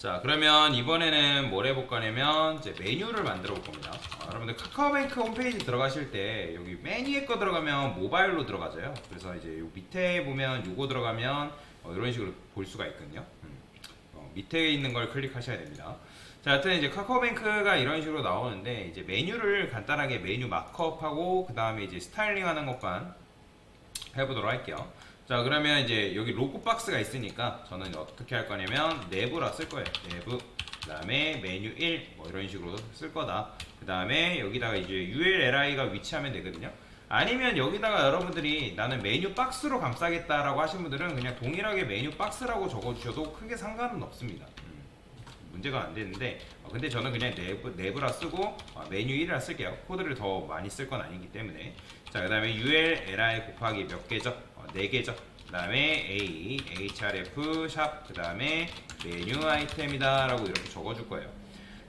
자, 그러면 이번에는 뭘 해볼 거냐면 이제 메뉴를 만들어 볼 겁니다. 여러분들 카카오뱅크 홈페이지 들어가실 때 여기 메뉴에 거 들어가면 모바일로 들어가져요. 그래서 이제 요 밑에 보면 요거 들어가면 이런 식으로 볼 수가 있거든요. 밑에 있는 걸 클릭하셔야 됩니다. 자, 하여튼 이제 카카오뱅크가 이런 식으로 나오는데 이제 메뉴를 간단하게 메뉴 마크업하고 그 다음에 이제 스타일링하는 것만 해보도록 할게요. 자, 그러면 이제 여기 로고 박스가 있으니까 저는 어떻게 할 거냐면 내부라 쓸 거예요. 내부, 그 다음에 메뉴 1 뭐 이런 식으로 쓸 거다. 그 다음에 여기다가 이제 ULLI가 위치하면 되거든요. 아니면 여기다가 여러분들이 나는 메뉴 박스로 감싸겠다라고 하신 분들은 그냥 동일하게 메뉴 박스라고 적어주셔도 크게 상관은 없습니다. 문제가 안 되는데 근데 저는 그냥 내부라 쓰고 메뉴 1이라 쓸게요. 코드를 더 많이 쓸 건 아니기 때문에. 자, 그 다음에 ULLI 곱하기 몇 개죠? 4개죠. 그 다음에 A, href, 샵, 그 다음에 메뉴 아이템이다 라고 이렇게 적어줄 거예요.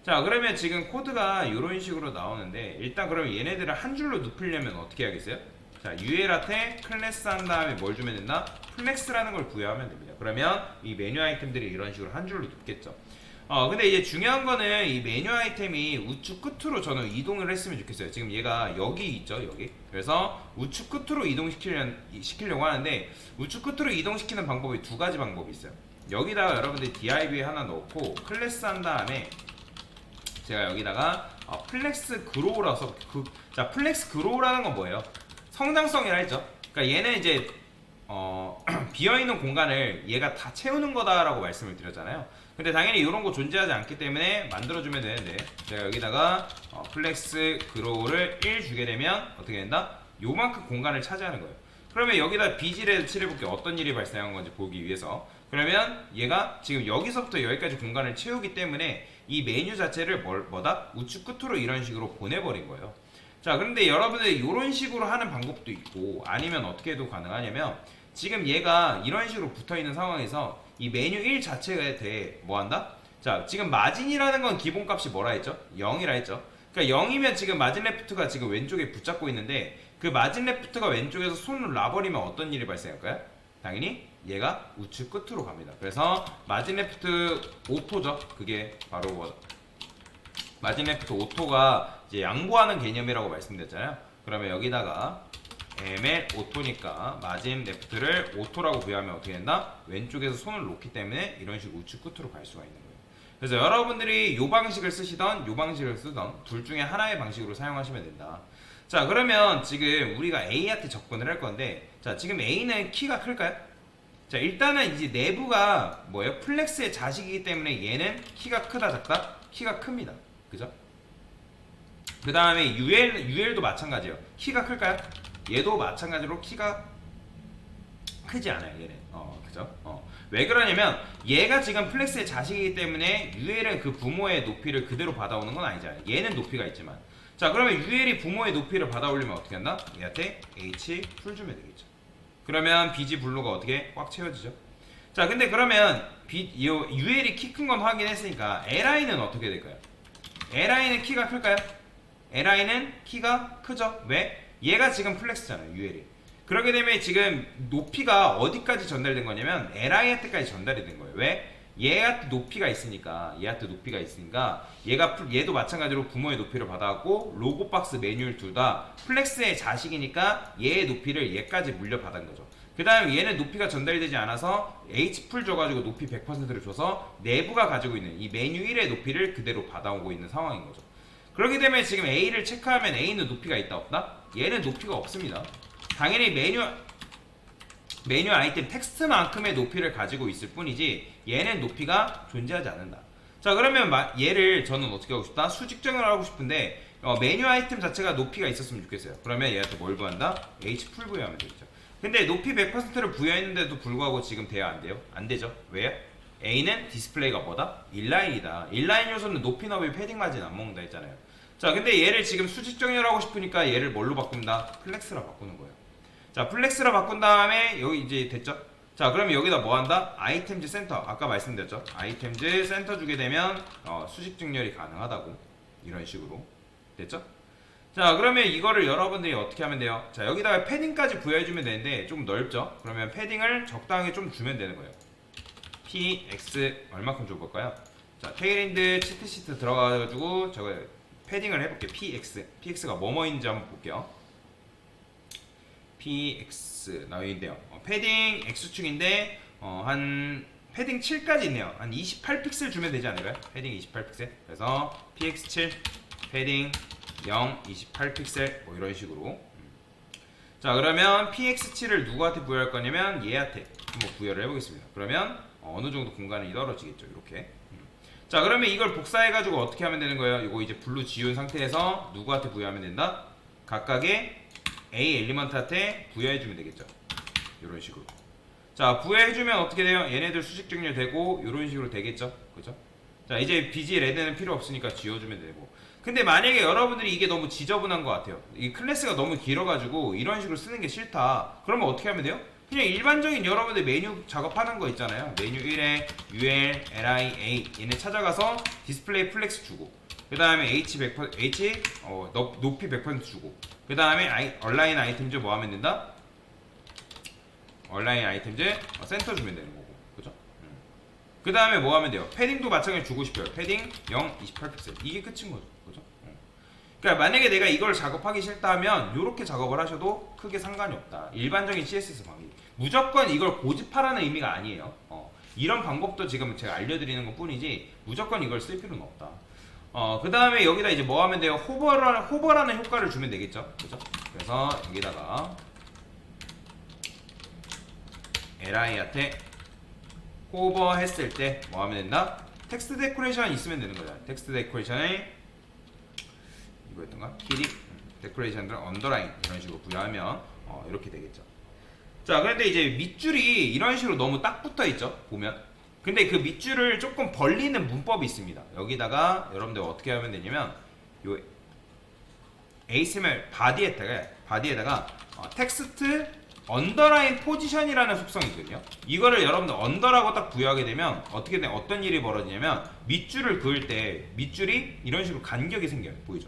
자, 그러면 지금 코드가 이런 식으로 나오는데 일단 그러면 얘네들을 한 줄로 눕히려면 어떻게 하겠어요? 자, UL한테 클래스 한 다음에 뭘 주면 된다? 플렉스라는 걸 부여하면 됩니다. 그러면 이 메뉴 아이템들이 이런 식으로 한 줄로 눕겠죠. 근데 이제 중요한 거는 이 메뉴 아이템이 우측 끝으로 저는 이동을 했으면 좋겠어요. 지금 얘가 여기 있죠, 여기. 그래서 우측 끝으로 시키려고 하는데 우측 끝으로 이동시키는 방법이 두 가지 방법이 있어요. 여기다가 여러분들이 div 하나 넣고 클래스 한 다음에 제가 여기다가 플렉스 그로우라서 자, 플렉스 그로우라는 건 뭐예요? 성장성이라 했죠. 그러니까 얘는 이제 비어있는 공간을 얘가 다 채우는 거다라고 말씀을 드렸잖아요. 근데 당연히 이런 거 존재하지 않기 때문에 만들어주면 되는데 제가 여기다가 플렉스 그로우를 1 주게 되면 어떻게 된다? 요만큼 공간을 차지하는 거예요. 그러면 여기다 BG를 칠해볼게요. 어떤 일이 발생한 건지 보기 위해서. 그러면 얘가 지금 여기서부터 여기까지 공간을 채우기 때문에 이 메뉴 자체를 뭐다? 우측 끝으로 이런 식으로 보내버린 거예요. 자, 그런데 여러분들 이런 식으로 하는 방법도 있고 아니면 어떻게 해도 가능하냐면 지금 얘가 이런 식으로 붙어있는 상황에서 이 메뉴 1 자체에 대해 뭐 한다? 자, 지금 마진이라는 건 기본값이 뭐라 했죠? 0이라 했죠. 그러니까 0이면 지금 마진 레프트가 지금 왼쪽에 붙잡고 있는데 그 마진 레프트가 왼쪽에서 손을 놔버리면 어떤 일이 발생할까요? 당연히 얘가 우측 끝으로 갑니다. 그래서 마진 레프트 오토죠. 그게 바로 뭐 마진 레프트 오토가 이제 양보하는 개념이라고 말씀드렸잖아요. 그러면 여기다가 ML 오토니까 마진 레프트를 오토라고 부여하면 어떻게 된다? 왼쪽에서 손을 놓기 때문에 이런 식으로 우측 끝으로 갈 수가 있는 거예요. 그래서 여러분들이 이 방식을 쓰시던 이 방식을 쓰던 둘 중에 하나의 방식으로 사용하시면 된다. 자, 그러면 지금 우리가 A한테 접근을 할 건데 자, 지금 A는 키가 클까요? 자, 일단은 이제 내부가 뭐예요? 플렉스의 자식이기 때문에 얘는 키가 크다 작다? 키가 큽니다. 그죠? 그 다음에 UL도 마찬가지예요. 키가 클까요? 얘도 마찬가지로 키가 크지 않아요. 얘는 그죠? 왜 그러냐면 얘가 지금 플렉스의 자식이기 때문에 UL은 그 부모의 높이를 그대로 받아오는 건 아니잖아요. 얘는 높이가 있지만 자, 그러면 UL이 부모의 높이를 받아올리면 어떻게 한다? 얘한테 H 풀 주면 되겠죠. 그러면 BG 블루가 어떻게 꽉 채워지죠? 자, 근데 그러면 UL이 키 큰 건 확인했으니까 LI는 어떻게 될까요? LI는 키가 클까요? LI는 키가 크죠? 왜? 얘가 지금 플렉스잖아요, UL이. 그렇게 되면 지금 높이가 어디까지 전달된 거냐면 LI한테까지 전달이 된 거예요. 왜? 얘한테 높이가 있으니까 얘도 마찬가지로 부모의 높이를 받아갖고 로고 박스 매뉴얼 둘 다 플렉스의 자식이니까 얘의 높이를 얘까지 물려받은 거죠. 그 다음에 얘는 높이가 전달되지 않아서 H풀 줘가지고 높이 100%를 줘서 내부가 가지고 있는 이 메뉴 1의 높이를 그대로 받아오고 있는 상황인 거죠. 그렇기 때문에 지금 A를 체크하면 A는 높이가 있다 없다? 얘는 높이가 없습니다. 당연히 메뉴 아이템 텍스트만큼의 높이를 가지고 있을 뿐이지 얘는 높이가 존재하지 않는다. 자, 그러면 얘를 저는 어떻게 하고 싶다? 수직정을 하고 싶은데 메뉴 아이템 자체가 높이가 있었으면 좋겠어요. 그러면 얘한테 뭘 부여한다? H풀 부여하면 되겠죠. 근데 높이 100%를 부여했는데도 불구하고 지금 돼야 안 돼요? 안 되죠. 왜요? A는 디스플레이가 뭐다? 인라인이다. 인라인 요소는 높이 너비 패딩 마진 안 먹는다 했잖아요. 자, 근데 얘를 지금 수직 정렬하고 싶으니까 얘를 뭘로 바꾼다? 플렉스라 바꾸는 거예요. 자, 플렉스라 바꾼 다음에 여기 이제 됐죠? 자, 그러면 여기다 뭐 한다? 아이템즈 센터. 아까 말씀드렸죠? 아이템즈 센터 주게 되면 수직 정렬이 가능하다고. 이런 식으로. 됐죠? 자, 그러면 이거를 여러분들이 어떻게 하면 돼요? 자, 여기다가 패딩까지 부여해주면 되는데 좀 넓죠? 그러면 패딩을 적당하게 좀 주면 되는 거예요. px 얼마큼 줘볼까요? 자, 테일엔드 치트시트 들어가가지고 저거 패딩을 해볼게요. PX가 뭐뭐인지 한번 볼게요. PX 나와 있는데요. 패딩 X축인데 한 패딩 7까지 있네요. 한 28픽셀 주면 되지 않을까요? 패딩 28픽셀. 그래서 PX7 패딩 0 28픽셀 뭐 이런 식으로. 자, 그러면 PX7을 누구한테 부여할 거냐면 얘한테 한번 부여를 해보겠습니다. 그러면 어느 정도 공간이 떨어지겠죠. 이렇게. 자, 그러면 이걸 복사해가지고 어떻게 하면 되는 거예요? 이거 이제 블루 지운 상태에서 누구한테 부여하면 된다? 각각의 A 엘리먼트한테 부여해주면 되겠죠. 이런 식으로. 자, 부여해주면 어떻게 돼요? 얘네들 수직 정렬되고 이런 식으로 되겠죠. 그죠? 자, 이제 BG 레드는 필요 없으니까 지워주면 되고. 근데 만약에 여러분들이 이게 너무 지저분한 것 같아요. 이 클래스가 너무 길어가지고 이런 식으로 쓰는 게 싫다. 그러면 어떻게 하면 돼요? 그냥 일반적인 여러분들 메뉴 작업하는 거 있잖아요. 메뉴 1에 UL, LI, A 얘네 찾아가서 디스플레이 플렉스 주고, 그 다음에 H 높이 100% 주고, 그 다음에 얼라인 아이템즈 뭐 하면 된다? 얼라인 아이템즈 센터 주면 되는 거고, 그죠? 그 다음에 뭐 하면 돼요? 패딩도 마찬가지로 주고 싶어요. 패딩 0, 28픽셀. 이게 끝인 거죠, 그죠? 그러니까 만약에 내가 이걸 작업하기 싫다면 이렇게 작업을 하셔도 크게 상관이 없다. 일반적인 CSS 방식. 무조건 이걸 고집하라는 의미가 아니에요. 이런 방법도 지금 제가 알려드리는 것 뿐이지 무조건 이걸 쓸 필요는 없다. 그 다음에 여기다 이제 뭐 하면 돼요? 호버라는 효과를 주면 되겠죠, 그죠? 그래서 여기다가 li한테 호버 했을 때 뭐 하면 된다? 텍스트 데코레이션 있으면 되는 거야. 텍스트 데코레이션에 이거였던가? 키링 데코레이션들 언더라인 이런 식으로 부여하면 이렇게 되겠죠. 자, 그런데 이제 밑줄이 이런 식으로 너무 딱 붙어 있죠, 보면. 근데 그 밑줄을 조금 벌리는 문법이 있습니다. 여기다가 여러분들 어떻게 하면 되냐면 요 HTML 바디에다가 텍스트 언더라인 포지션이라는 속성이 있거든요. 이거를 여러분들 언더라고 딱 부여하게 되면 어떻게 돼? 어떤 일이 벌어지냐면 밑줄을 그을 때 밑줄이 이런 식으로 간격이 생겨요. 보이죠?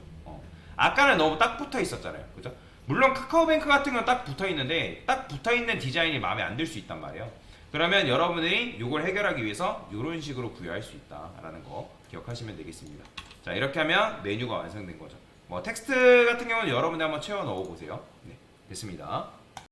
아까는 너무 딱 붙어 있었잖아요, 그죠? 물론 카카오뱅크 같은 건 딱 붙어 있는데 딱 붙어 있는 디자인이 마음에 안 들 수 있단 말이에요. 그러면 여러분들이 이걸 해결하기 위해서 이런 식으로 부여할 수 있다라는 거 기억하시면 되겠습니다. 자, 이렇게 하면 메뉴가 완성된 거죠. 뭐 텍스트 같은 경우는 여러분들 한번 채워 넣어 보세요. 네, 됐습니다.